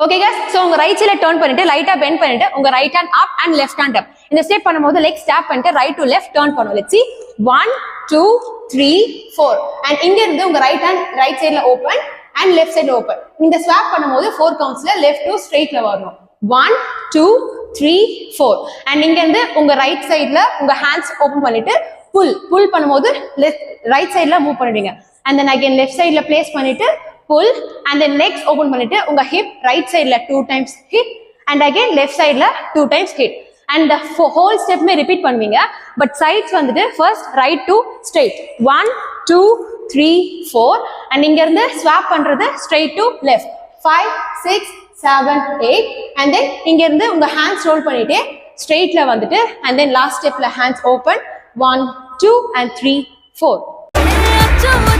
Okay guys, so உங்க right சைடுல turn பண்ணிட்டு லைட்டா பெண்ட் பண்ணிட்டு உங்க right hand up and left hand அப். இந்த ஸ்டெப் பண்ணும்போது லெக் ஸ்டாப் பண்ணிட்டு ரைட் டு லெஃப்ட் டர்ன் பண்ணுவோம். லெட்ஸ் see 1 2 3 4 and இங்க இருந்து உங்க ரைட் ஹேண்ட் ரைட் சைடுல open and left side open. இந்த ஸ்வாப் பண்ணும்போது 4 கவுண்ட்ஸ்ல லெஃப்ட் டு ஸ்ட்ரைட்ல வரணும். 1 2 3 4 and இங்க இருந்து உங்க ரைட் சைடுல உங்க ஹேண்ட்ஸ் ஓபன் பண்ணிட்டு புல் பண்ணும்போது ரைட் சைடுல மூவ் பண்ணிடுங்க. and then again left sideல place பண்ணிட்டு pull and then legs open பண்ணிட்டு உங்க hip right sideல 2 times hit and again left sideல 2 times hit and the whole step May repeat பண்ணுவீங்க. but sides வந்துட்டு first right to straight 1 2 3 4 and இங்க இருந்து swap பண்றது straight to left 5 6 7 8 and then இங்க இருந்து உங்க hands roll பண்ணிட்டே straightல வந்துட்டு and then last stepல hands open 1 2 and 3 4